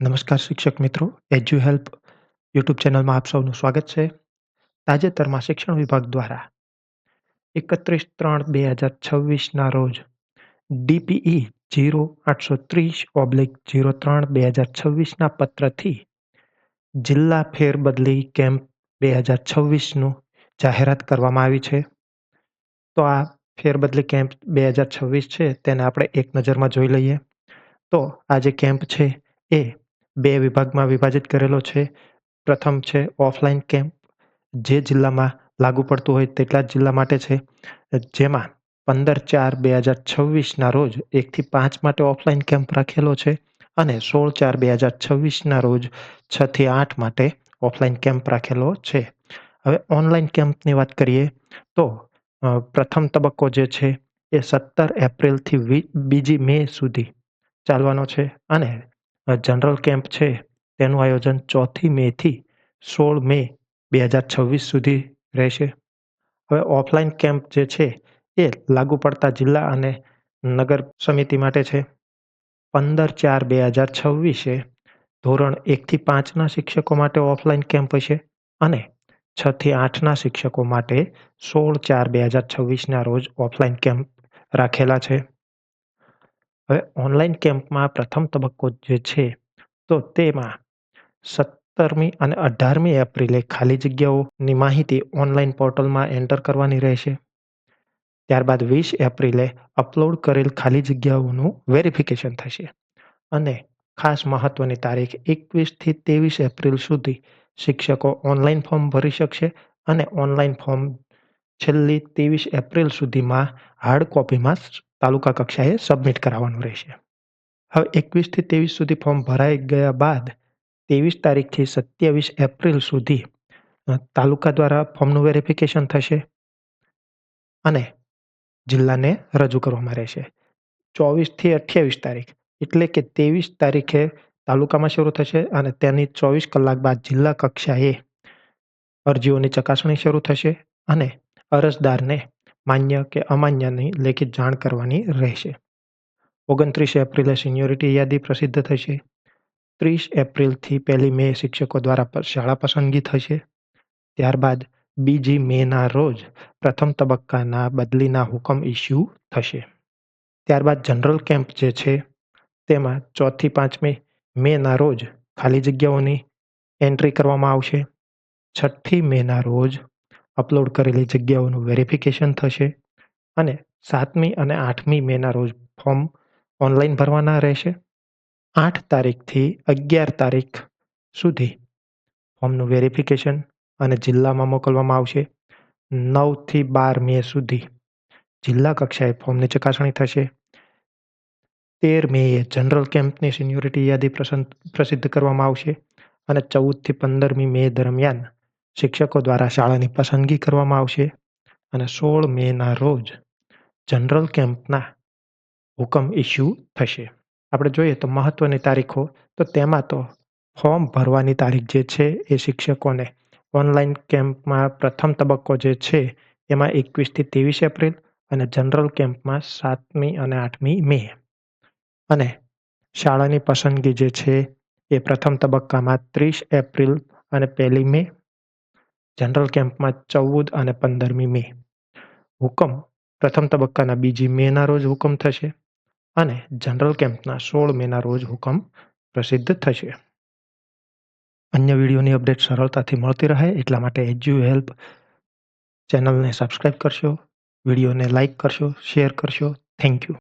નમસ્કાર શિક્ષક મિત્રો, એજ્યુહેલ્પ યુટ્યુબ ચેનલમાં આપ સૌનું સ્વાગત છે. તાજેતરમાં શિક્ષણ વિભાગ દ્વારા 31/3/2026ના રોજ DPE 0830/03/2026ના પત્રથી જિલ્લા ફેરબદલી કેમ્પ 2026નું જાહેરાત કરવામાં આવી છે. તો આ ફેરબદલી કેમ્પ 2026 છે તેને આપણે એક નજરમાં જોઈ લઈએ. તો આ જે કેમ્પ છે એ બે વિભાગમાં વિભાજિત કરેલો છે. પ્રથમ છે ઓફલાઈન કેમ્પ, જે જિલ્લામાં લાગુ પડતું હોય તેટલા જ જિલ્લા માટે છે, જેમાં 15/4/2026ના રોજ 1 થી 5 માટે ઓફલાઈન કેમ્પ રાખેલો છે અને 16/4/2026ના રોજ 6 થી 8 માટે ઓફલાઈન કેમ્પ રાખેલો છે. હવે ઓનલાઈન કેમ્પની વાત કરીએ તો પ્રથમ તબક્કો જે છે એ 17 એપ્રિલથી 2 મે સુધી ચાલવાનો છે અને જનરલ કેમ્પ છે તેનું આયોજન 4 મેથી 16 મે 2026 સુધી રહેશે. હવે ઓફલાઈન કેમ્પ જે છે એ લાગુ પડતા જિલ્લા અને નગર સમિતિ માટે છે. 15/4/2026 ધોરણ 1 થી 5ના શિક્ષકો માટે ઓફલાઈન કેમ્પ હશે અને 6 થી 8ના શિક્ષકો માટે 16/4/2026ના રોજ ઓફલાઈન કેમ્પ રાખેલા છે. હવે ઓનલાઈન કેમ્પમાં પ્રથમ તબક્કો જે છે તો તેમાં 17મી અને 18મી એપ્રિલે ખાલી જગ્યાઓની માહિતી ઓનલાઈન પોર્ટલમાં એન્ટર કરવાની રહેશે. ત્યારબાદ 20 એપ્રિલે અપલોડ કરેલ ખાલી જગ્યાઓનું વેરિફિકેશન થશે અને ખાસ મહત્વની તારીખ 21થી 23 એપ્રિલ સુધી શિક્ષકો ઓનલાઈન ફોર્મ ભરી શકશે અને ઓનલાઈન ફોર્મ છેલ્લી 23 એપ્રિલ સુધીમાં હાર્ડ કોપીમાં તાલુકા કક્ષાએ સબમિટ કરાવવાનું રહેશે. હવે 21થી 23 સુધી ફોર્મ ભરાઈ ગયા બાદ 23 તારીખથી 27 એપ્રિલ સુધી તાલુકા દ્વારા ફોર્મનું વેરિફિકેશન થશે અને જિલ્લાને રજૂ કરવામાં રહેશે. 24થી 28 તારીખ એટલે કે 23 તારીખે તાલુકામાં શરૂ થશે અને તેની 24 કલાક બાદ જિલ્લા કક્ષાએ અરજીઓની ચકાસણી શરૂ થશે અને અરજદારને માન્ય કે અમાન્યની લેખિત જાણ કરવાની રહેશે. 29 એપ્રિલે સિનિયોરિટી યાદી પ્રસિદ્ધ થશે. 30 એપ્રિલથી 1 મે શિક્ષકો દ્વારા શાળા પસંદગી થશે. ત્યારબાદ 2 મેના રોજ પ્રથમ તબક્કાના બદલીના હુકમ ઇસ્યુ થશે. ત્યારબાદ જનરલ કેમ્પ જે છે તેમાં 4 થી 5 મેના રોજ ખાલી જગ્યાઓની એન્ટ્રી કરવામાં આવશે. 6 મેના રોજ અપલોડ કરેલી જગ્યાઓનું વેરિફિકેશન થશે અને 7મી અને 8મી મેના રોજ ફોર્મ ઓનલાઈન ભરવાના રહેશે. 8 તારીખથી 11 તારીખ સુધી ફોર્મનું વેરિફિકેશન અને જિલ્લામાં મોકલવામાં આવશે. 9થી 12 મે સુધી જિલ્લા કક્ષાએ ફોર્મની ચકાસણી થશે. 13 મેએ જનરલ કેમ્પની સિનિયોરિટી યાદી પ્રસિદ્ધ કરવામાં આવશે અને 14થી 15મી મે દરમિયાન શિક્ષકો દ્વારા શાળાની પસંદગી કરવામાં આવશે અને 16 મેના રોજ જનરલ કેમ્પના હુકમ ઇસ્યુ થશે. આપણે જોઈએ તો મહત્વની તારીખો, તો તેમાં તો ફોર્મ ભરવાની તારીખ જે છે એ શિક્ષકોને ઓનલાઈન કેમ્પમાં પ્રથમ તબક્કો જે છે એમાં 21થી 23 એપ્રિલ અને જનરલ કેમ્પમાં 7મી અને 8મી મે અને શાળાની પસંદગી જે છે એ પ્રથમ તબક્કામાં 30 એપ્રિલ અને 1 મે, જનરલ કેમ્પમાં 14 અને 15મી મે. હુકમ પ્રથમ તબક્કાના 2 મેના રોજ હુકમ થશે અને જનરલ કેમ્પના 16 મેના રોજ હુકમ પ્રસિદ્ધ થશે. અન્ય વિડીયોની અપડેટ સરળતાથી મળતી રહે એટલા માટે એજ્યુહેલ્પ ચેનલને સબસ્ક્રાઈબ કરશો, વિડીયોને લાઈક કરશો, શેર કરશો. Thank you.